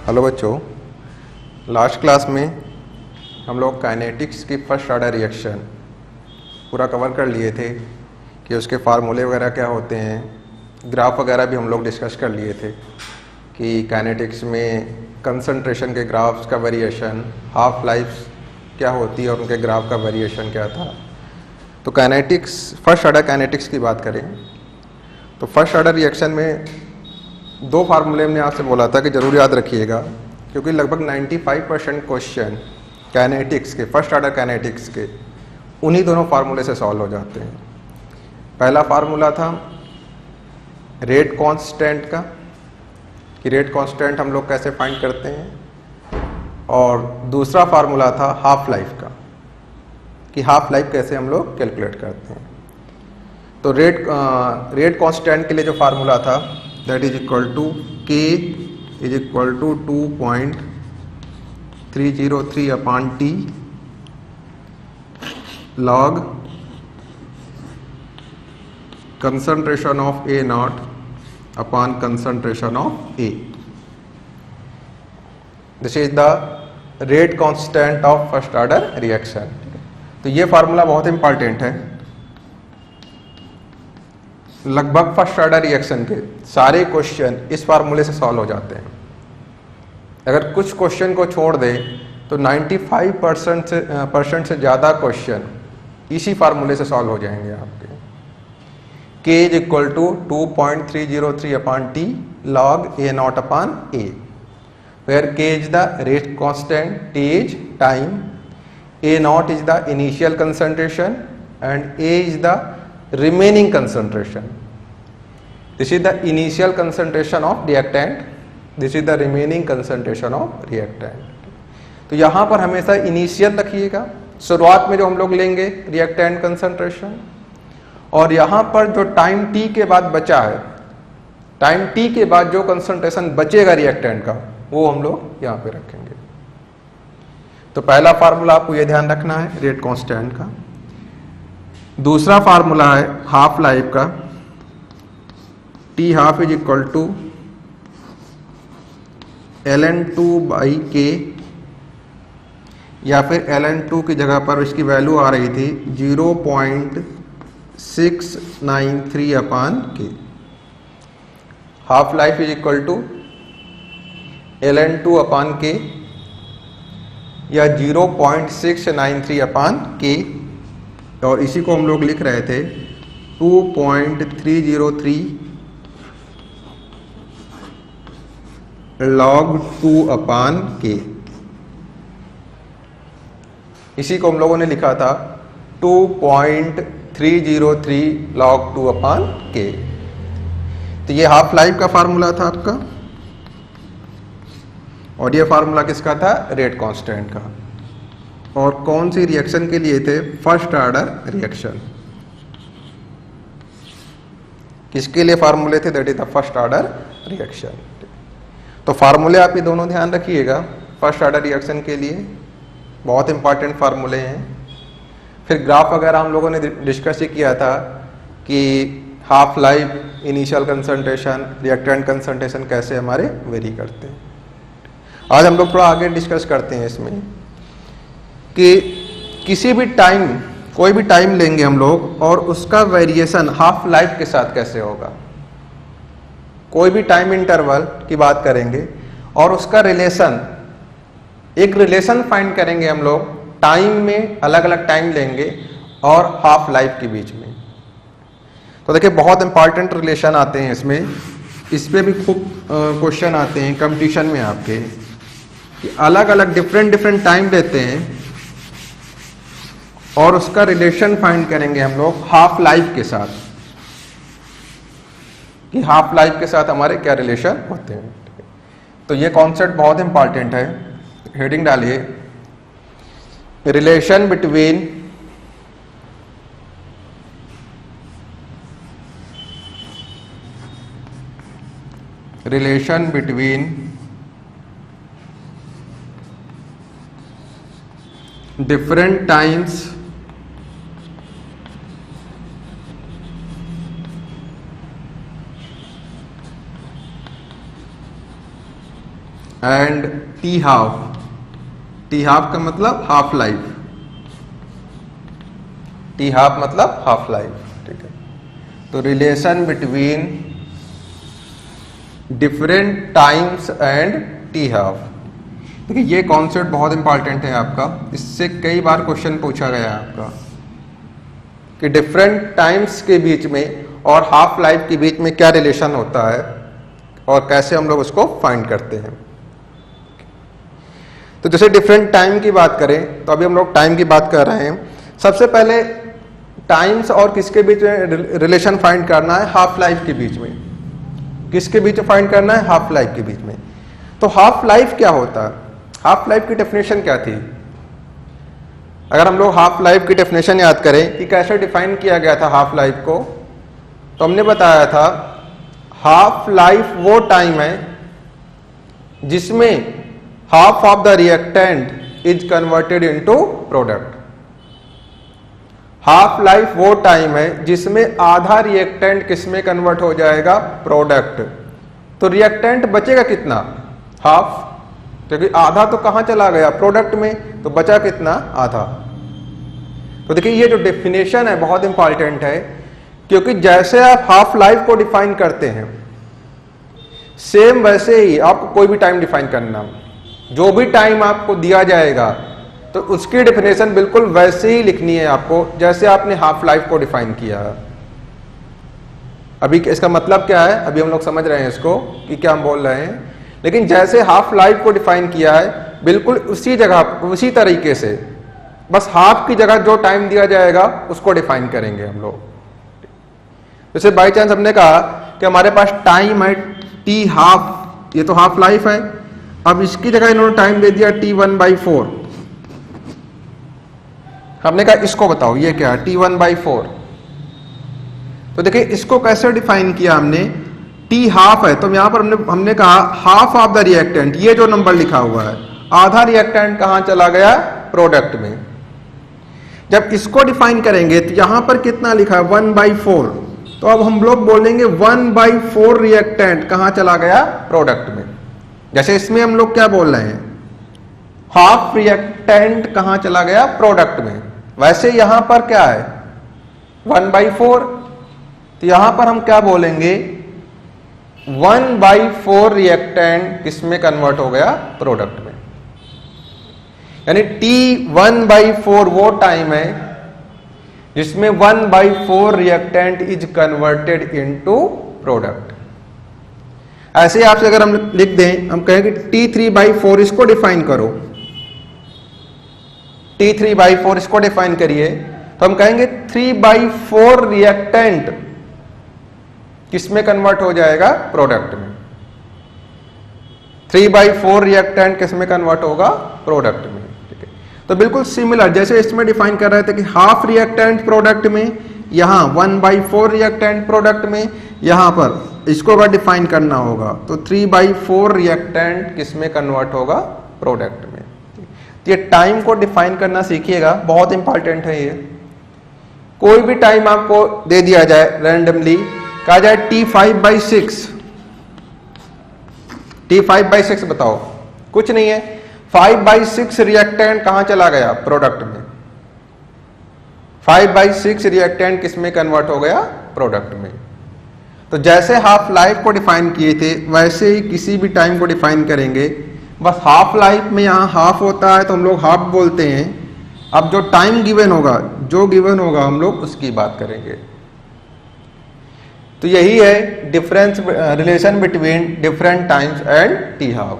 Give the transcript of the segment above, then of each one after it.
Hello बच्चों, last class में हम लोग काइनेटिक्स की फर्स्ट ऑर्डर रिएक्शन पूरा कवर कर लिए थे कि उसके फार्मूले वगैरह क्या होते हैं। ग्राफ वगैरह भी हम लोग डिस्कस कर लिए थे कि काइनेटिक्स में कंसंट्रेशन के ग्राफ्स का वेरिएशन, हाफ लाइफ क्या होती है और उनके ग्राफ का वेरिएशन क्या था। तो काइनेटिक्स फर्स्ट ऑर्डर काइनेटिक्स की बात करें तो फर्स्ट ऑर्डर रिएक्शन में दो फार्मूले हमने आपसे बोला था कि ज़रूर याद रखिएगा, क्योंकि लगभग 95% क्वेश्चन काइनेटिक्स के, फर्स्ट ऑर्डर काइनेटिक्स के, उन्हीं दोनों फार्मूले से सॉल्व हो जाते हैं। पहला फार्मूला था रेट कांस्टेंट का, कि रेट कांस्टेंट हम लोग कैसे फाइंड करते हैं, और दूसरा फार्मूला था हाफ लाइफ का, कि हाफ लाइफ कैसे हम लोग कैलकुलेट करते हैं। तो रेट कांस्टेंट के लिए जो फार्मूला था that is equal to k is equal to 2.303 upon t log concentration of A naught upon concentration of A. This is the rate constant of first order reaction. तो ये formula बहुत important है। लगभग first order reaction के सारे question इस फार्मूले से सॉल्व हो जाते हैं। अगर कुछ क्वेश्चन को छोड़ दें तो 95% से ज़्यादा क्वेश्चन इसी फार्मूले से सॉल्व हो जाएंगे आपके। k is equal to 2.303 upon T log A not upon A, where k is the rate constant, t is time, A not is the initial concentration and a is the remaining concentration. This is the initial concentration of reactant, this is the remaining concentration of reactant. तो यहाँ पर हमेशा initial रखिएगा, शुरुआत में जो हम लोग लेंगे रिएक्टेंट कंसंट्रेशन, और यहाँ पर जो टाइम t के बाद बचा है, टाइम t के बाद जो कंसंट्रेशन बचेगा रिएक्टेंट का, वो हम लोग यहाँ पे रखेंगे। तो पहला फार्मूला आपको ये ध्यान रखना है रेट कांस्टेंट का। दूसरा फार्मूला है हाफ लाइफ का, T half is equal to ln2 by K, या फिर ln2 की जगह पर इसकी वैल्यू आ रही थी 0.693 अपॉन के। Half life is equal to ln2 upon K या 0.693 अपॉन के, और इसी को हम लोग लिख रहे थे 2.303 log 2 अपॉन के। इसी को हम लोगों ने लिखा था 2.303 log 2 अपॉन के। तो ये हाफ लाइफ का फार्मूला था आपका, और ये फार्मूला किसका था? रेट कांस्टेंट का। और कौन सी रिएक्शन के लिए थे? First order reaction. किसके लिए फार्मूले थे? That is the first order reaction. तो फार्मूले आप ये दोनों ध्यान रखिएगा फर्स्ट ऑर्डर रिएक्शन के लिए, बहुत इंपॉर्टेंट फार्मूले हैं। फिर ग्राफ वगैरह हम लोगों ने डिस्कस ही किया था कि half life, initial concentration, reactant concentration कैसे हमारे वेरी करते हैं। आज हम लोग थोड़ा आगे डिस्कस करते हैं इसमें कि किसी भी टाइम, कोई भी टाइम लेंगे हम लोग और उसका वेरिएशन हाफ लाइफ के साथ कैसे होगा। कोई भी टाइम इंटरवल की बात करेंगे और उसका रिलेशन, एक रिलेशन फाइंड करेंगे हम लोग टाइम में, अलग अलग टाइम लेंगे और हाफ लाइफ के बीच में। तो देखिए बहुत इंपॉर्टेंट रिलेशन आते हैं इसमें, इस पे भी खूब क्वेश्चन आते हैं कंपटीशन में आपके, कि अलग अलग डिफरेंट टाइम लेते हैं और उसका रिलेशन फाइंड करेंगे हम लोग हाफ लाइफ के साथ, कि हाफ लाइफ के साथ हमारे क्या रिलेशन होते हैं। तो ये कॉन्सेप्ट बहुत इंपॉर्टेंट है। हेडिंग डालिए, relation between different times and T half. T half का मतलब हाफ लाइफ, टी हाफ मतलब हाफ लाइफ, ठीक है। तो relation between different times and T half. देखिए ये कॉन्सेप्ट बहुत इंपॉर्टेंट है आपका, इससे कई बार क्वेश्चन पूछा गया है आपका कि डिफरेंट टाइम्स के बीच में और हाफ लाइफ के बीच में क्या रिलेशन होता है और कैसे हम लोग उसको फाइंड करते हैं। तो जैसे डिफरेंट टाइम की बात करें तो अभी हम लोग टाइम की बात कर रहे हैं। सबसे पहले टाइम्स और किसके बीच में रिलेशन फाइंड करना है? हाफ लाइफ के बीच में। किसके बीच में फाइंड करना है? हाफ लाइफ के बीच में। तो हाफ लाइफ क्या होता है? हाफ लाइफ की डेफिनेशन क्या थी? अगर हम लोग हाफ लाइफ की डेफिनेशन याद करें कि कैसे डिफाइन किया गया था हाफ लाइफ को, तो हमने बताया था हाफ लाइफ वो टाइम है जिसमें half of the reactant is converted into product. Half life वो टाइम है जिसमें आधा रिएक्टेंट किसमें कन्वर्ट हो जाएगा? प्रोडक्ट। तो रिएक्टेंट बचेगा कितना? हाफ, क्योंकि आधा तो कहां चला गया? प्रोडक्ट में। तो बचा कितना? आधा। तो देखिए ये जो डेफिनेशन है बहुत इंपॉर्टेंट है, क्योंकि जैसे आप हाफ लाइफ को डिफाइन करते हैं सेम वैसे ही आपको कोई भी टाइम डिफाइन करना, जो भी टाइम आपको दिया जाएगा तो उसकी डेफिनेशन बिल्कुल वैसे ही लिखनी है आपको जैसे आपने हाफ लाइफ को डिफाइन किया। अभी इसका मतलब क्या है अभी हम लोग समझ रहे हैं इसको कि क्या हम बोल रहे हैं, लेकिन जैसे हाफ लाइफ को डिफाइन किया है बिल्कुल उसी जगह उसी तरीके से, बस हाफ की जगह जो टाइम दिया जाएगा उसको डिफाइन करेंगे हम लोग। जैसे बाई चांस हमने कहा कि हमारे पास टाइम है टी हाफ, ये तो हाफ लाइफ है, अब इसकी जगह इन्होंने टाइम दे दिया T1/4। हमने कहा इसको बताओ ये क्या है? T1/4। तो देखिए इसको कैसे डिफाइन किया हमने? टी हाफ है तो यहां पर हमने कहा हाफ ऑफ द रिएक्टेंट, ये जो नंबर लिखा हुआ है, आधा रिएक्टेंट कहां चला गया? प्रोडक्ट में। जब इसको डिफाइन करेंगे तो यहां पर कितना लिखा है? 1/4। तो अब हम लोग बोलेंगे 1/4 रिएक्टेंट कहां चला गया? प्रोडक्ट में। जैसे इसमें हम लोग क्या बोल रहे हैं? हाफ रिएक्टेंट कहां चला गया? प्रोडक्ट में। वैसे यहां पर क्या है? 1/4। तो यहां पर हम क्या बोलेंगे? 1/4 रिएक्टेंट किसमें कन्वर्ट हो गया? प्रोडक्ट में। यानी T1/4 वो टाइम है जिसमें 1/4 reactant is converted into product. ऐसे आपसे अगर हम लिख दें, हम कहें कि T3/4 इसको डिफाइन करो, T3/4 इसको डिफाइन करिए, तो हम कहेंगे 3/4 रिएक्टेंट किसमें कन्वर्ट हो जाएगा? प्रोडक्ट में। 3/4 रिएक्टेंट किसमें कन्वर्ट होगा? प्रोडक्ट में। ठीक है, तो बिल्कुल सिमिलर जैसे इसमें डिफाइन कर रहे थे कि हाफ रिएक्टेंट प्रोडक्ट में, यहां 1/4 रिएक्टेंट प्रोडक्ट में, यहां पर इसको अगर डिफाइन करना होगा तो 3/4 रिएक्टेंट किसमें कन्वर्ट होगा? प्रोडक्ट में। तो ये टाइम को डिफाइन करना सीखिएगा, बहुत इंपॉर्टेंट है ये। कोई भी टाइम आपको दे दिया जाए रैंडमली, कहा जाए T5/6, T5/6 बताओ, कुछ नहीं है, 5/6 रिएक्टेंट कहां चला गया? प्रोडक्ट में। 5/6 रिएक्टेंट किसमें कन्वर्ट हो गया? प्रोडक्ट में। तो जैसे हाफ लाइफ को डिफाइन किए थे वैसे ही किसी भी टाइम को डिफाइन करेंगे, बस हाफ लाइफ में यहां हाफ होता है तो हम लोग हाफ बोलते हैं। अब जो टाइम गिवन होगा, जो गिवन होगा हम लोग उसकी बात करेंगे। तो यही है difference, relation between different times and T half.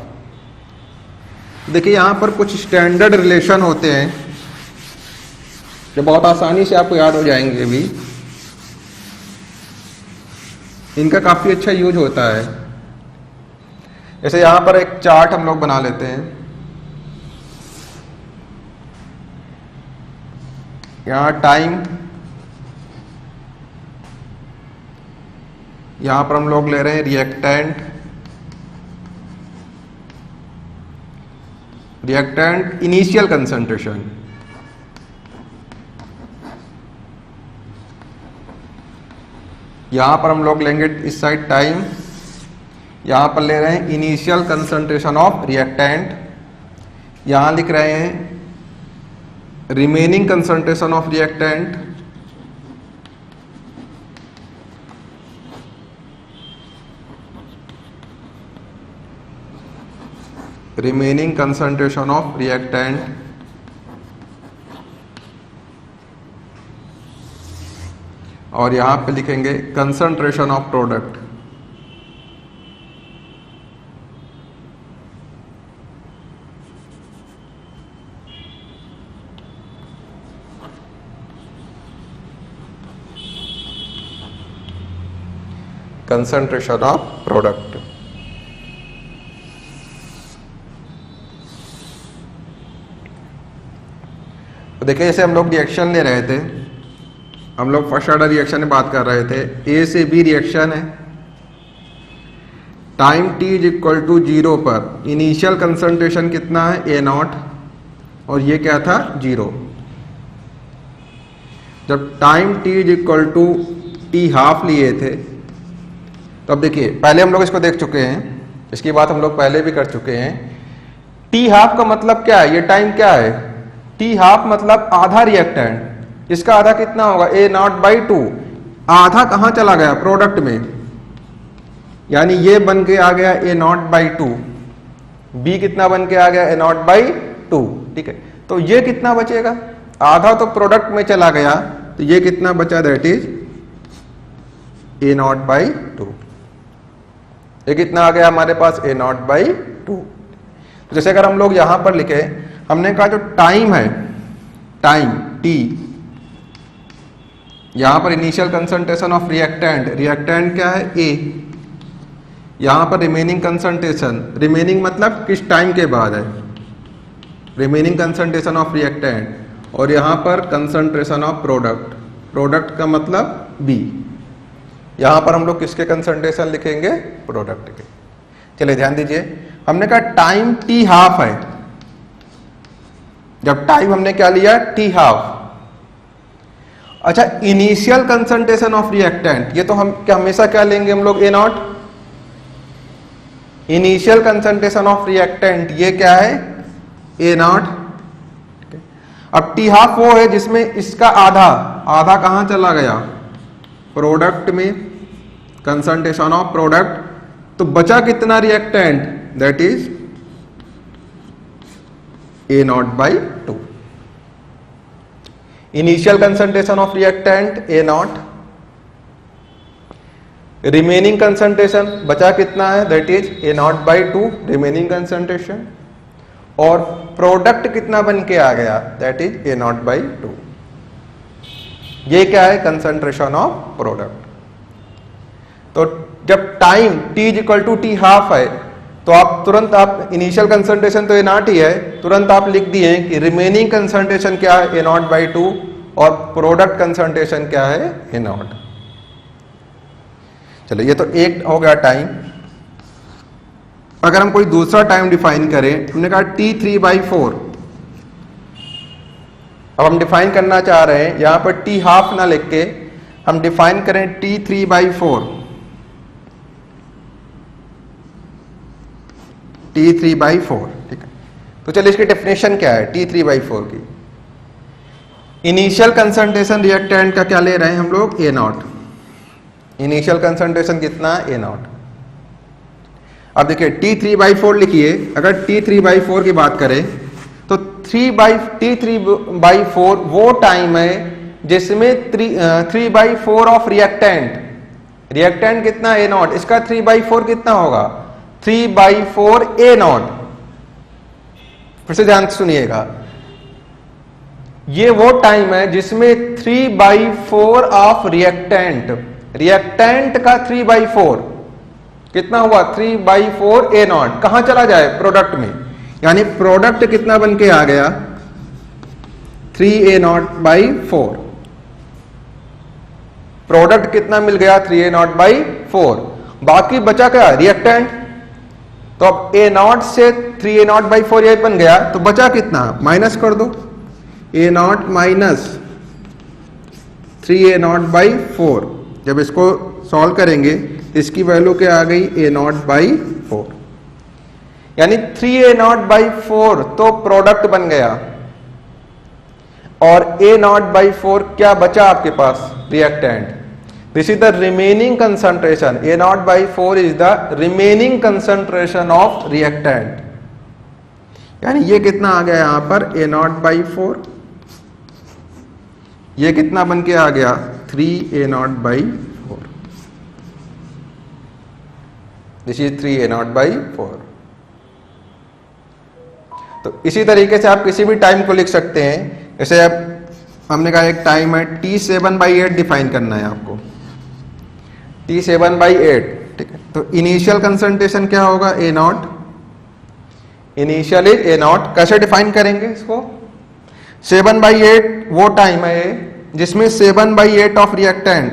देखिए यहां पर कुछ स्टैंडर्ड रिलेशन होते हैं जो बहुत आसानी से आपको याद हो जाएंगे भी, इनका काफी अच्छा यूज होता है। जैसे यहां पर एक चार्ट हम लोग बना लेते हैं, यहां टाइम, यहां पर हम लोग ले रहे हैं रिएक्टेंट, रिएक्टेंट इनिशियल कंसंट्रेशन, यहां पर हम लोग लेंगे इस साइड टाइम, यहां पर ले रहे हैं इनिशियल कंसंट्रेशन ऑफ रिएक्टेंट, यहां लिख रहे हैं remaining concentration of reactant, remaining concentration of reactant, और यहां पे लिखेंगे concentration of product. Concentration of product. तो देखिए जैसे हम लोग रिएक्शन ले रहे थे, हम लोग फर्स्ट ऑर्डर रिएक्शन में बात कर रहे थे, ए से बी रिएक्शन है, time t is equal to 0 पर इनिशियल कंसंट्रेशन कितना है A0, और ये क्या था 0। जब time t is equal to t half लिए थे, तो अब देखिए पहले हम लोग इसको देख चुके हैं, इसकी बात हम लोग पहले भी कर चुके हैं। t हाफ का मतलब क्या है, ये टाइम क्या है, t हाफ मतलब आधा रिएक्टेंट, इसका आधा कितना होगा A0/2, आधा कहां चला गया प्रोडक्ट में, यानी ये बन के आ गया A0/2, B कितना बन के आ गया A0/2, ठीक है। तो ये कितना बचेगा, आधा तो प्रोडक्ट में चला गया, तो ये कितना बचा, दैट इज A0/2। ये कितना आ गया हमारे पास A0/2। तो जैसे अगर हम लोग यहां पर लिखे, हमने कहा जो टाइम है, टाइम t, यहां पर initial concentration of reactant, reactant क्या है A, यहां पर रिमेनिंग कंसंट्रेशन, रिमेनिंग मतलब किस टाइम के बाद है, रिमेनिंग कंसंट्रेशन ऑफ रिएक्टेंट, और यहां पर कंसंट्रेशन ऑफ प्रोडक्ट, प्रोडक्ट का मतलब B। यहां पर हम लोग किसके कंसंट्रेशन लिखेंगे, प्रोडक्ट के। चलिए ध्यान दीजिए, हमने कहा टाइम t हाफ है, जब टाइम हमने क्या लिया t हाफ। अच्छा, इनिशियल कंसंट्रेशन ऑफ रिएक्टेंट, ये तो हम क्या हमेशा क्या लेंगे हम लोग A0, initial concentration of reactant ये क्या है A0। अब t हाफ वो है जिसमें इसका आधा, आधा कहां चला गया प्रोडक्ट में, कंसंट्रेशन ऑफ प्रोडक्ट, तो बचा कितना reactant, that is A0/2। Initial concentration of reactant A0, remaining concentration बचा कितना है, that is A0/2 remaining concentration, और प्रोडक्ट कितना बन के आ गया, दैट इज A0/2। ये क्या है, कंसंट्रेशन ऑफ प्रोडक्ट। तो जब time t is equal to t half है, तो आप तुरंत, आप इनिशियल कंसंट्रेशन तो A0 ही है, तुरंत आप लिख दिए कि रिमेनिंग कंसंट्रेशन क्या है A0/2, और प्रोडक्ट कंसंट्रेशन क्या है A0। चलो ये तो एक हो गया टाइम। अगर हम कोई दूसरा टाइम डिफाइन करें, हमने कहा T3/4, अब हम डिफाइन करना चाह रहे हैं, यहां पर t हाफ ना लिख के हम डिफाइन करें T3/4, T3/4, ठीक है। तो चलिए इसकी डेफिनेशन क्या है T3/4 की। इनिशियल कंसंट्रेशन रिएक्टेंट का क्या ले रहे हैं हम लोग A0, इनिशियल कंसंट्रेशन कितना A0। अब देखिए T3/4 लिखिए, अगर T3/4 की बात करें तो T3/4 वो टाइम है जिसमें 3/4 ऑफ रिएक्टेंट, रिएक्टेंट कितना A0, इसका 3/4 कितना होगा 3/4 A0। फिर से ध्यान सुनिएगा, ये वो टाइम है जिसमें 3/4 ऑफ रिएक्टेंट, रिएक्टेंट का 3/4 कितना हुआ 3/4 A0 कहां चला जाए प्रोडक्ट में, यानी प्रोडक्ट कितना बन के आ गया 3A0/4, प्रोडक्ट कितना मिल गया 3A0/4, बाकी बचा क्या रिएक्टेंट। तो अब A0 से 3A0/4 ये बन गया, तो बचा कितना माइनस कर दो, A0 माइनस 3A0/4। जब इसको सॉल्व करेंगे इसकी वैल्यू क्या आ गई, A0/4, यानी 3A0/4 तो प्रोडक्ट बन गया, और A0/4 क्या बचा आपके पास, reactant. This is the remaining concentration, A0/4 is the remaining concentration of reactant, यानी ये कितना आ गया यहां पर, A0/4, ये कितना बन के आ गया, 3A0/4, दिस इज 3A0/4। तो इसी तरीके से आप किसी भी टाइम को लिख सकते हैं, जैसे अब हमने कहा एक टाइम है T7/8 डिफाइन करना है आपको, T7/8, ठीक है। तो इनिशियल कंसंट्रेशन क्या होगा, A0, इनिशियल इज A0। कैसे डिफाइन करेंगे इसको, 7/8 वो टाइम है जिसमें 7/8 ऑफ रिएक्टेंट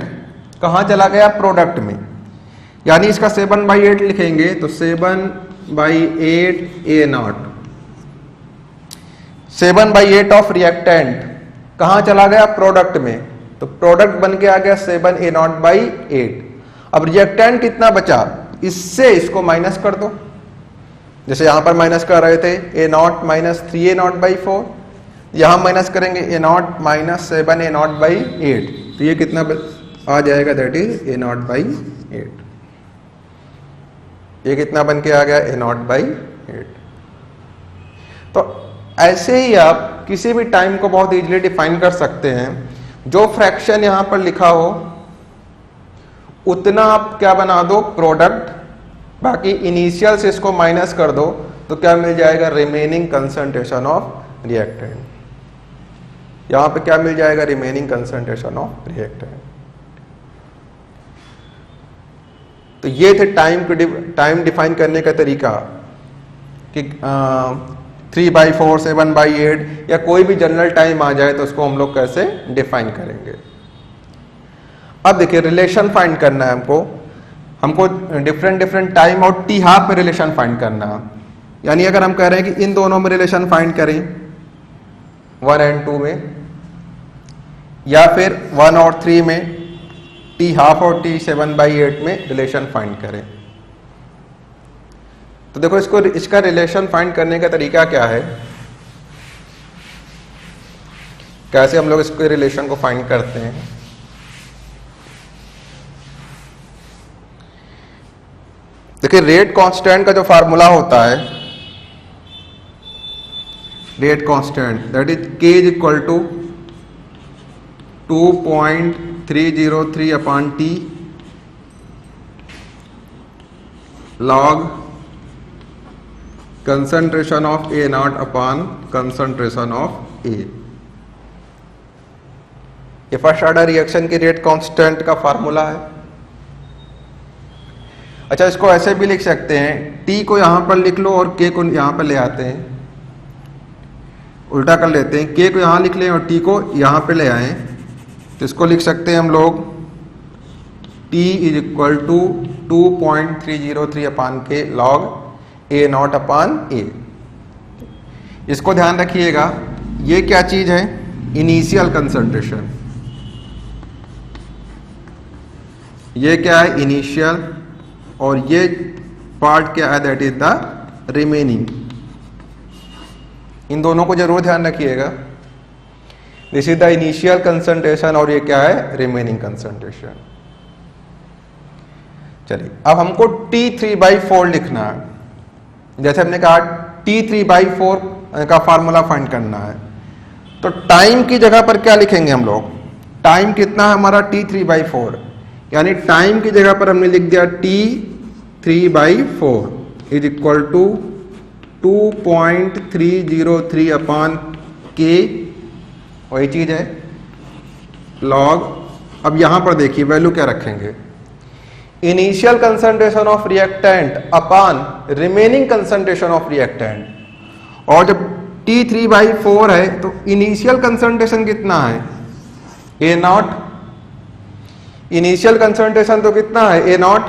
कहां चला गया, प्रोडक्ट में, यानी इसका 7/8 लिखेंगे तो 7/8 A0, 7/8 ऑफ रिएक्टेंट कहां चला गया, प्रोडक्ट में, तो प्रोडक्ट बन के आ गया 7A0/8। अब रिएक्टेंट कितना बचा, इससे इसको माइनस कर दो, जैसे यहां पर माइनस कर रहे थे A0 माइनस 3A0/4, यहां माइनस करेंगे A0 माइनस 7A0/8, तो ये कितना आ जाएगा, दैट इज A0/8, ये कितना बन के आ गया, A0/8। तो ऐसे ही आप किसी भी टाइम को बहुत इजीली डिफाइन कर सकते हैं, जो फ्रैक्शन यहां पर लिखा हो उतना आप क्या बना दो, प्रोडक्ट, बाकी इनिशियल से इसको माइनस कर दो तो क्या मिल जाएगा, रिमेनिंग कंसंट्रेशन ऑफ रिएक्टेंट, यहां पे क्या मिल जाएगा, रिमेनिंग कंसंट्रेशन ऑफ रिएक्टेंट। तो ये थे टाइम डिफाइन करने का तरीका कि 3/4, 7/8 या कोई भी जनरल टाइम आ जाए तो उसको हम लोग कैसे डिफाइन करेंगे। अब देखिए रिलेशन फाइंड करना है हमको डिफरेंट टाइम और टी हाफ में रिलेशन फाइंड करना है। यानी अगर हम कह रहे हैं कि इन दोनों में रिलेशन फाइंड करें 1 और 2 में, या फिर 1 और 3 में, टी हाफ और टी 7/8 में रिलेशन फाइंड करें, तो देखो इसका रिलेशन फाइंड करने का तरीका क्या है, कैसे हम लोग इसके रिलेशन को फाइंड करते हैं। देखिए रेट कांस्टेंट का जो फार्मूला होता है, rate constant that is K is equal to 2.303 upon T log concentration of A0 अपॉन कंसंट्रेशन ऑफ A। ये फर्स्ट ऑर्डर रिएक्शन की रेट कांस्टेंट का फार्मूला है। अच्छा, इसको ऐसे भी लिख सकते हैं, T को यहां पर लिख लो और K को यहां पर ले आते हैं, उल्टा कर लेते हैं, K को यहां लिख लें और T को यहां पे ले आए, तो इसको लिख सकते हैं हम लोग T is equal to 2.303 upon K log A0 upon A। इसको ध्यान रखिएगा, ये क्या चीज है, इनिशियल कंसंट्रेशन, ये क्या है, इनिशियल, और ये पार्ट क्या है, दैट इज द रिमेनिंग। इन दोनों को जरूर ध्यान रखिएगा, this is the initial concentration और ये क्या है, रिमेनिंग कंसंट्रेशन। चलिए अब हमको T3/4 लिखना है, जैसे हमने कहा T3/4 का फार्मूला फाइंड करना है, तो टाइम की जगह पर क्या लिखेंगे हम लोग, टाइम कितना है हमारा, T3/4, यानी टाइम की जगह पर हमने लिख दिया T3/4 is equal to 2.303 upon K, वही चीज है, लॉग। अब यहां पर देखिए वैल्यू क्या रखेंगे, initial concentration of reactant upon remaining concentration of reactant, और जब T3/4 है तो इनिशियल कंसंट्रेशन कितना है, A0, इनिशियल कंसंट्रेशन तो कितना है, A0,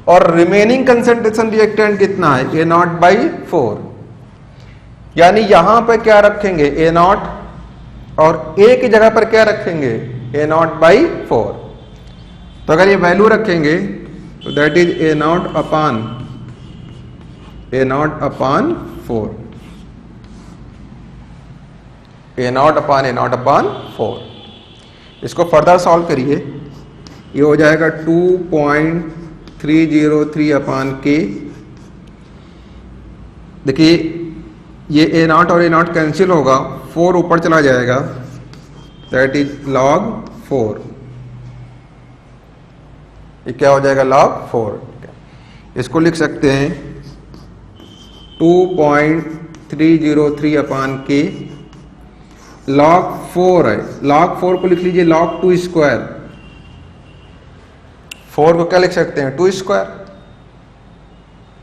और रिमेनिंग कंसंट्रेशन रिएक्टेंट कितना है, A0/4, यानी यहां पर क्या रखेंगे, A0, और A की जगह पर क्या रखेंगे, A0/4। तो अगर ये वैल्यू रखेंगे तो that is a not upon 4, A0/4। इसको फर्दर सॉल्व करिए, ये हो जाएगा 2.303/k। देखिए ये A0 और A0 कैंसिल होगा, 4 ऊपर चला जाएगा, दैट इज log 4। ये क्या हो जाएगा? log 4। इसको लिख सकते हैं 2.303/k log 4 है। log 4 को लिख लीजिए log 2 स्क्वायर। 4 को क्या लिख सकते हैं? 2 स्क्वायर।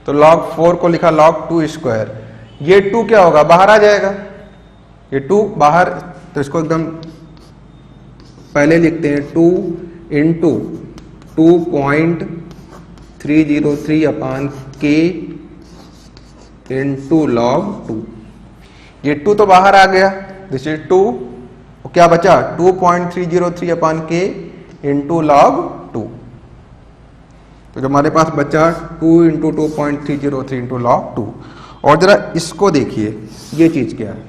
तो log 4 को लिखा log 2 स्क्वायर। ये 2 क्या होगा? बाहर आ जाएगा, ये 2 बाहर, तो इसको एकदम पहले लिखते हैं 2 इंटू 2.303/k इंटू log 2। ये 2 तो बाहर आ गया, दिस इज 2, क्या बचा? 2.303/k into log 2। तो जो हमारे पास बचा 2 इंटू 2.303 इंटू log 2। और जरा इसको देखिए, ये चीज क्या है?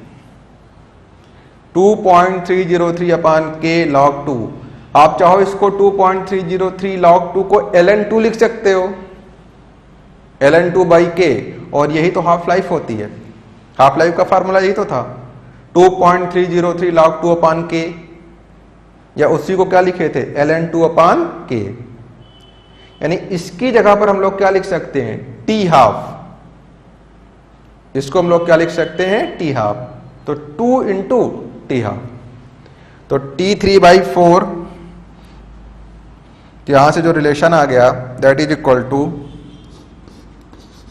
2.303/k log 2। आप चाहो इसको 2.303 log 2 को ln2 लिख सकते हो, ln2/k, और यही तो हाफ लाइफ होती है। हाफ लाइफ का फार्मूला यही तो था, 2.303 log 2/k, या उसी को क्या लिखे थे? ln2/k। यानी इसकी जगह पर हम लोग क्या लिख सकते हैं? t half. इसको हम लोग क्या लिख सकते हैं? t half. तो 2 इंटू t हाफ, तो t3/4, यहां से जो रिलेशन आ गया that is equal to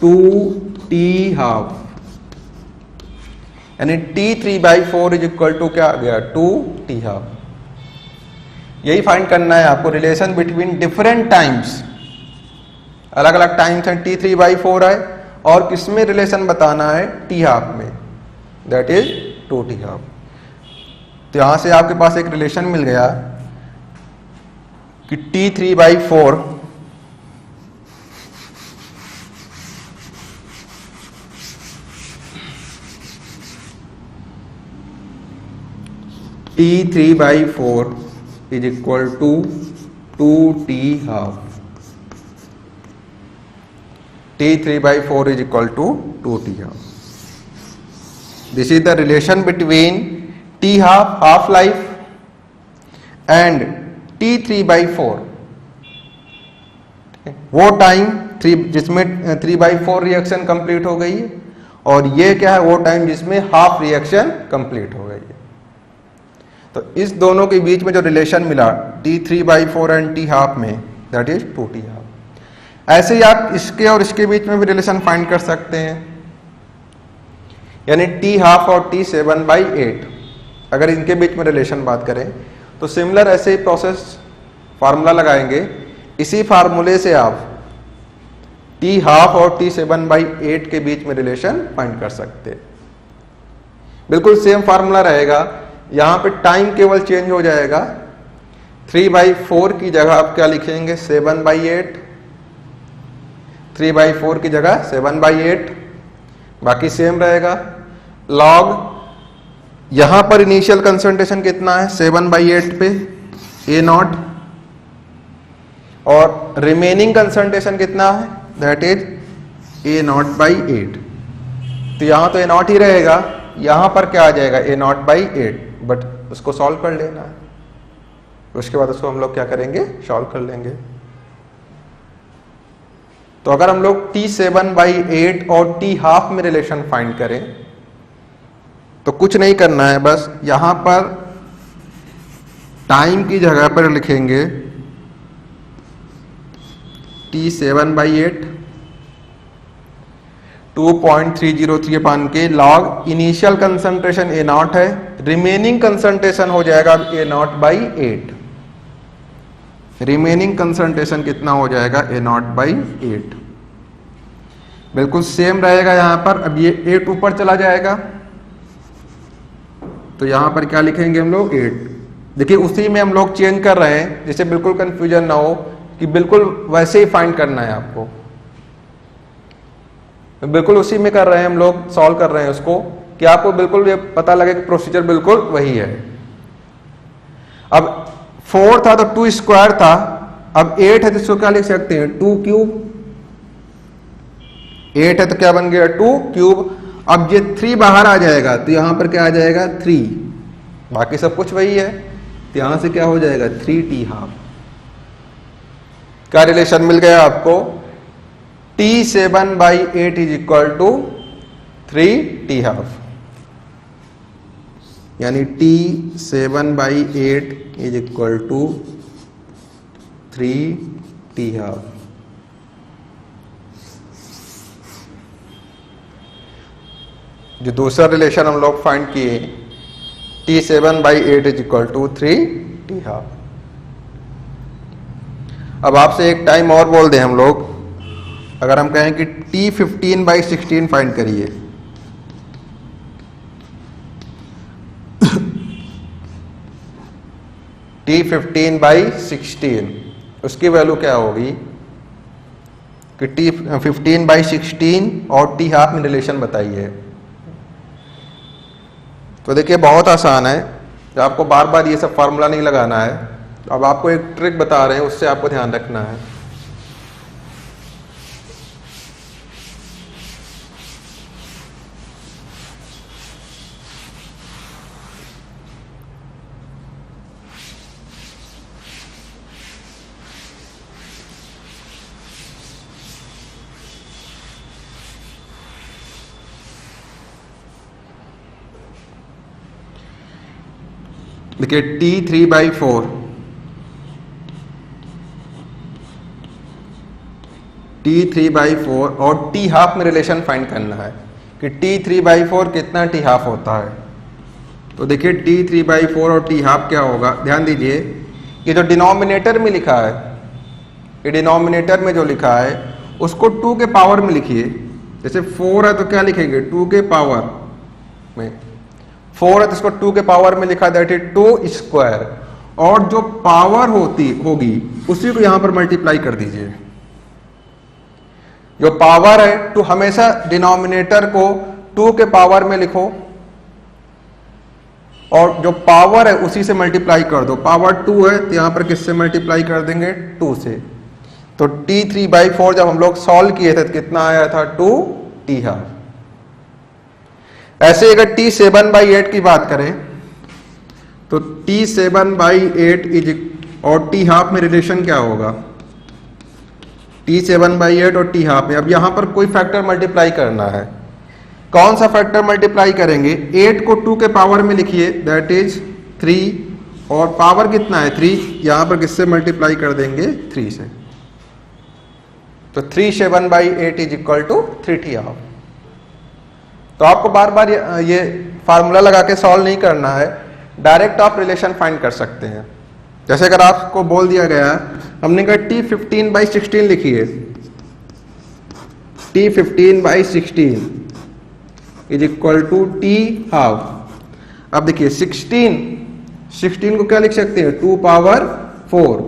2t half, यानी t3/4 इज इक्वल टू क्या आ गया? 2t half. यही फाइंड करना है आपको, रिलेशन बिटवीन डिफरेंट टाइम्स, अलग अलग टाइम्स हैं, t3/4 है, और किसमें रिलेशन बताना है? t हाफ में, दैट इज 2t हाफ। तो यहां से आपके पास एक रिलेशन मिल गया कि t3/4 is equal to 2t half. t3/4 is equal to 2t half. This is the relation between t half, half life, and t3/4। वो टाइम जिसमें 3/4 रिएक्शन कंप्लीट हो गई है, और ये क्या है? वो टाइम जिसमें हाफ रिएक्शन कंप्लीट हो गई है। तो इस दोनों के बीच में जो रिलेशन मिला t3/4 एंड t हाफ में, दैट इज 2t हाफ। ऐसे ही आप इसके और इसके बीच में भी रिलेशन फाइंड कर सकते हैं, यानी t हाफ और t7/8। अगर इनके बीच में रिलेशन बात करें तो सिमिलर ऐसे ही प्रोसेस फार्मूला लगाएंगे। इसी फार्मूले से आप t हाफ और t7/8 के बीच में रिलेशन फाइंड कर सकते हैं। बिल्कुल सेम फार्मूला रहेगा, यहां पे टाइम केवल चेंज हो जाएगा। 3/4 की जगह आप क्या लिखेंगे? 7/8। 3/4 की जगह 7/8, बाकी सेम रहेगा। लॉग यहां पर इनिशियल कंसंट्रेशन कितना है? 7/8 पे A0, और रिमेनिंग कंसंट्रेशन कितना है? That is A0/8। तो यहां तो A0 ही रहेगा, यहां पर क्या आ जाएगा? A0/8, बट उसको सॉल्व कर लेना है, उसके बाद उसको हम लोग क्या करेंगे? सॉल्व कर लेंगे। तो अगर हम लोग t7/8 और t हाफ में रिलेशन फाइंड करें तो कुछ नहीं करना है, बस यहां पर टाइम की जगह पर लिखेंगे t7/8 2.303/k log initial concentration A0 है, रिमेनिंग कंसंट्रेशन हो जाएगा A0/8। रिमेनिंग कंसंट्रेशन कितना हो जाएगा? A0/8। बिल्कुल सेम रहेगा यहां पर। अब ये 8 ऊपर चला जाएगा, तो यहां पर क्या लिखेंगे हम लोग? 8। देखिए उसी में हम लोग चेंज कर रहे हैं, जिससे बिल्कुल कंफ्यूजन ना हो कि बिल्कुल वैसे ही फाइंड करना है आपको, बिल्कुल उसी में कर रहे हैं हम लोग, सॉल्व कर रहे हैं उसको, कि आपको बिल्कुल ये पता लगे कि प्रोसीजर बिल्कुल वही है। अब 4 था तो 2 स्क्वायर था, अब 8 है तो इसको क्या लिख सकते हैं 2 क्यूब। 8 है तो क्या बन गया 2 क्यूब। अब ये 3 बाहर आ जाएगा तो यहां पर क्या आ जाएगा 3, बाकी सब कुछ वही है, तो यहां से क्या हो जाएगा 3t½ क्या रिलेशन मिल गया आपको, T7/8 is equal to 3t½ यानी T7/8 is equal to 3t½ जो दूसरा रिलेशन हम लोग फाइंड किए T7/8 is equal to 3t²। अब आपसे एक टाइम और बोल दें हम लोग, अगर हम कहें कि T15/16 फाइंड करिए T15/16 उसकी वैल्यू क्या होगी कि T15/16 और t½ में रिलेशन बताइए। तो देखिए बहुत आसान है, आपको बार बार ये सब फार्मूला नहीं लगाना है। अब आपको एक ट्रिक बता रहे हैं, उससे आपको ध्यान रखना है। देखिए T3/4 और t½ में रिलेशन फाइंड करना है कि T3/4 कितना t½ होता है। तो देखिए T3/4 और t½ क्या होगा, ध्यान दीजिए ये जो डिनोमिनेटर में लिखा है, ये डिनोमिनेटर में जो लिखा है उसको 2 के पावर में लिखिए। जैसे 4 है तो क्या लिखेंगे 2 के पावर में, 4 है तो इसको 2 के पावर में लिखा, दैट इज 2 स्क्वायर, और जो पावर होगी उसी को यहां पर मल्टीप्लाई कर दीजिए। जो पावर है तो हमेशा डिनोमिनेटर को 2 के पावर में लिखो और जो पावर है उसी से मल्टीप्लाई कर दो। पावर 2 है तो यहां पर किससे मल्टीप्लाई कर देंगे 2 से। तो T3/4 जब हम लोग सॉल्व किए थे तो कितना आया था 2t²। ऐसे अगर T7/8 की बात करें तो T7/8 और t½ में रिलेशन क्या होगा, T7/8 और t½ में। अब यहां पर कोई फैक्टर मल्टीप्लाई करना है, कौन सा फैक्टर मल्टीप्लाई करेंगे, 8 को 2 के पावर में लिखिए दैट इज 3, और पावर कितना है 3, यहां पर किससे मल्टीप्लाई कर देंगे 3 से। तो 3/7/8 इज इक्वल टू 3t²। तो आपको बार बार ये फार्मूला लगा के सॉल्व नहीं करना है, डायरेक्ट आप रिलेशन फाइंड कर सकते हैं। जैसे अगर आपको बोल दिया गया, हमने कहा T15/16 लिखिए, T15/16 is equal to t²। अब देखिए 16 को क्या लिख सकते हैं 2 पावर 4,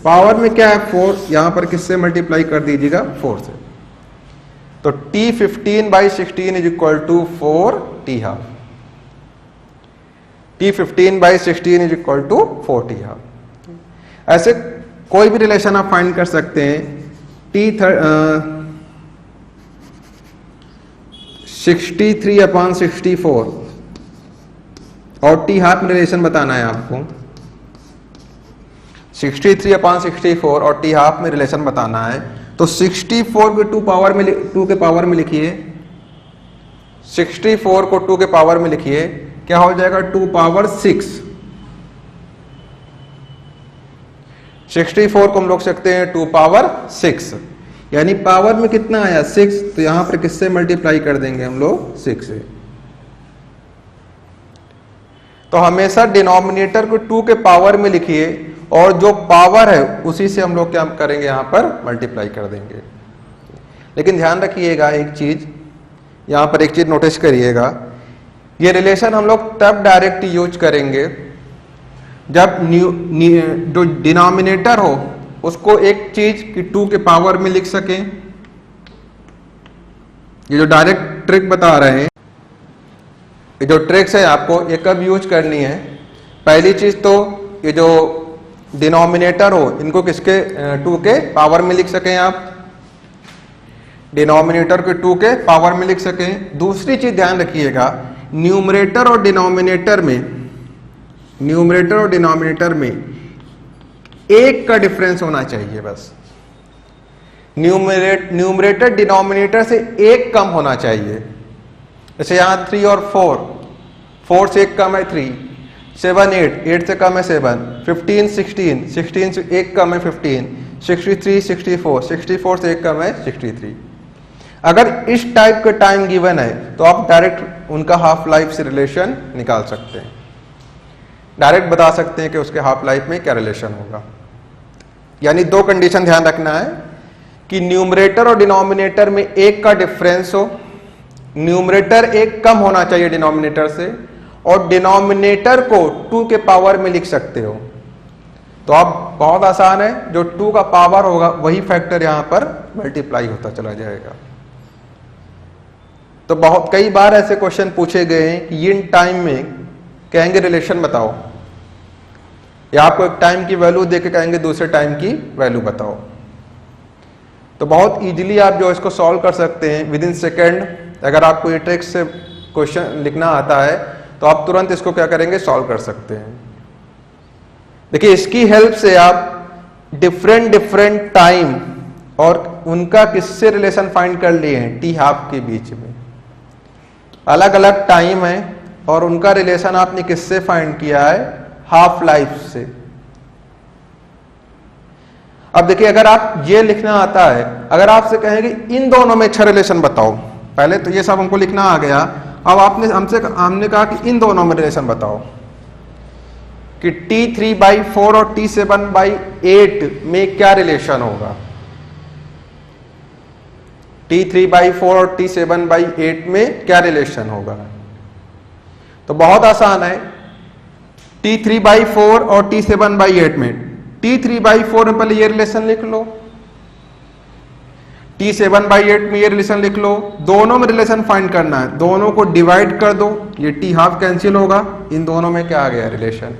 पावर में क्या है 4, यहां पर किससे मल्टीप्लाई कर दीजिएगा 4 से। तो T15/16 is equal to 4t²। T15/16 is equal to 4t²। ऐसे कोई भी रिलेशन आप फाइंड कर सकते हैं। T63/64 और t½ में रिलेशन बताना है आपको। 63/64 और t½ में रिलेशन बताना है तो 64 को 2 के पावर में लिखिए, 64 को 2 के पावर में लिखिए, क्या हो जाएगा 2 पावर 6। 64 को हम लोग सकते हैं 2 पावर 6, यानी पावर में कितना आया 6, तो यहां पर किससे मल्टीप्लाई कर देंगे हम लोग 6 से। तो हमेशा डिनोमिनेटर को 2 के पावर में लिखिए और जो पावर है उसी से हम लोग क्या करेंगे यहां पर मल्टीप्लाई कर देंगे। लेकिन ध्यान रखिएगा एक चीज, यहां पर एक चीज नोटिस करिएगा, ये रिलेशन हम लोग तब डायरेक्ट यूज करेंगे जब जो डिनोमिनेटर हो उसको एक चीज कि 2 के पावर में लिख सकें। ये जो डायरेक्ट ट्रिक बता रहे हैं, ये जो ट्रिक्स है आपको ये कब यूज करनी है। पहली चीज तो ये जो डिनोमिनेटर हो इनको किसके 2 के पावर में लिख सकें, आप डिनोमिनेटर के 2 के पावर में लिख सकें। दूसरी चीज ध्यान रखिएगा, न्यूमरेटर और डिनोमिनेटर में एक का डिफरेंस होना चाहिए बस। न्यूमरेटर डिनोमिनेटर से एक कम होना चाहिए। जैसे यहां 3 और 4 से एक कम है 3, 7 8 से कम है 7, 15 16 से एक कम है 15, 63 64 से एक कम है 63। अगर इस टाइप का टाइम गिवन है तो आप डायरेक्ट उनका हाफ लाइफ से रिलेशन निकाल सकते हैं, डायरेक्ट बता सकते हैं कि उसके हाफ लाइफ में क्या रिलेशन होगा। यानी 2 कंडीशन ध्यान रखना है कि न्यूमरेटर और डिनोमिनेटर में एक का डिफरेंस हो, न्यूमरेटर एक कम होना चाहिए डिनोमिनेटर से, और डिनोमिनेटर को 2 के पावर में लिख सकते हो। तो आप बहुत आसान है, जो 2 का पावर होगा वही फैक्टर यहां पर मल्टीप्लाई होता चला जाएगा। तो बहुत कई बार ऐसे क्वेश्चन पूछे गए हैं कि इन टाइम में कहेंगे रिलेशन बताओ, या आपको एक टाइम की वैल्यू देके कहेंगे दूसरे टाइम की वैल्यू बताओ। तो बहुत इजीली आप जो इसको सॉल्व कर सकते हैं विद इन सेकेंड। अगर आपको ये ट्रिक्स से क्वेश्चन लिखना आता है तो आप तुरंत इसको क्या करेंगे, सॉल्व कर सकते हैं। देखिए इसकी हेल्प से आप डिफरेंट टाइम और उनका किससे रिलेशन फाइंड कर लिए हैं, टी हाफ के बीच में अलग अलग टाइम है और उनका रिलेशन आपने किससे फाइंड किया है, हाफ लाइफ से। अब देखिए अगर आप ये लिखना आता है, अगर आपसे कहेंगे इन दोनों में अच्छा रिलेशन बताओ, पहले तो ये सब हमको लिखना आ गया। अब हमने कहा कि इन दोनों में रिलेशन बताओ कि T3/4 और T7/8 में क्या रिलेशन होगा। T3/4 और T7/8 में क्या रिलेशन होगा। तो बहुत आसान है, T3/4 और T7/8 में, T3/4 में पहले ये रिलेशन लिख लो, T7/8 में ये रिलेशन लिख लो। दोनों में रिलेशन फाइंड करना है, दोनों को डिवाइड कर दो, ये T हाफ कैंसिल होगा, इन दोनों में क्या आ गया, रिलेशन।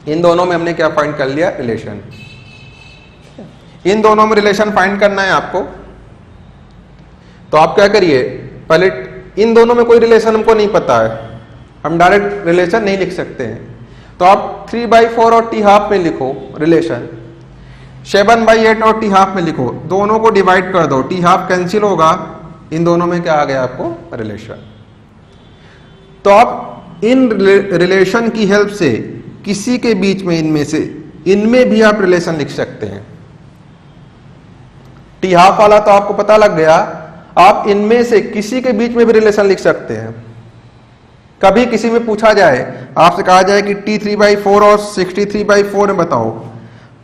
इन दोनों में हमने क्या फाइंड कर लिया, रिलेशन। इन दोनों में रिलेशन फाइंड करना है आपको। तो आप क्या करिए, पहले इन दोनों में कोई रिलेशन हमको नहीं पता है, हम डायरेक्ट रिलेशन नहीं लिख सकते हैं। तो आप 3/4 और T हाफ में लिखो रिलेशन, 7/8 और T हाफ में लिखो, दोनों को डिवाइड कर दो, T हाफ कैंसिल होगा, इन दोनों में क्या आ गया आपको, रिलेशन। तो आप इन रिलेशन की हेल्प से किसी के बीच में इनमें भी आप रिलेशन लिख सकते हैं। T हाफ वाला तो आपको पता लग गया, आप इनमें से किसी के बीच में भी रिलेशन लिख सकते हैं। कभी किसी में पूछा जाए, आपसे कहा जाए कि T3/4 और 63/4 में बताओ,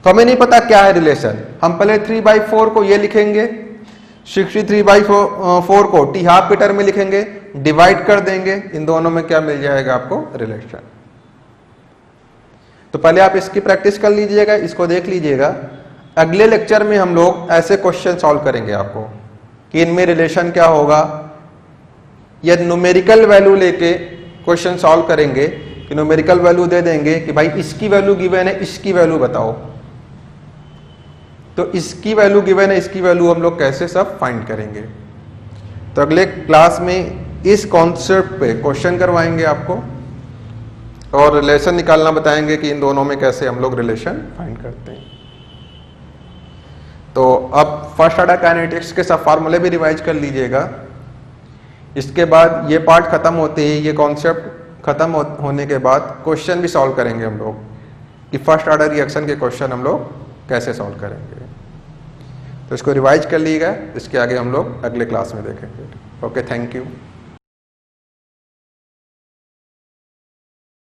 तो हमें नहीं पता क्या है रिलेशन, हम पहले 3/4 को ये लिखेंगे, 63/4 को T हाफ के टर्म में लिखेंगे, डिवाइड कर देंगे, इन दोनों में क्या मिल जाएगा आपको, रिलेशन। तो पहले आप इसकी प्रैक्टिस कर लीजिएगा, इसको देख लीजिएगा। अगले लेक्चर में हम लोग ऐसे क्वेश्चन सॉल्व करेंगे आपको कि इनमें रिलेशन क्या होगा, या न्यूमेरिकल वैल्यू लेके क्वेश्चन सॉल्व करेंगे कि न्यूमेरिकल वैल्यू दे देंगे कि भाई इसकी वैल्यू गिवन है, इसकी वैल्यू बताओ। तो इसकी वैल्यू गिवन है, इसकी वैल्यू हम लोग कैसे सब फाइंड करेंगे। तो अगले क्लास में इस कॉन्सेप्ट पे क्वेश्चन करवाएंगे आपको और रिलेशन निकालना बताएंगे कि इन दोनों में कैसे हम लोग रिलेशन फाइंड करते हैं। तो अब फर्स्ट ऑर्डर काइनेटिक्स के सब फार्मूले भी रिवाइज कर लीजिएगा। इसके बाद ये पार्ट खत्म होते ही, ये कॉन्सेप्ट खत्म होने के बाद क्वेश्चन भी सॉल्व करेंगे हम लोग कि फर्स्ट ऑर्डर रिएक्शन के क्वेश्चन हम लोग कैसे सॉल्व करेंगे। तो इसको रिवाइज कर लीजिएगा, इसके आगे हम लोग अगले क्लास में देखेंगे। Okay, thank you.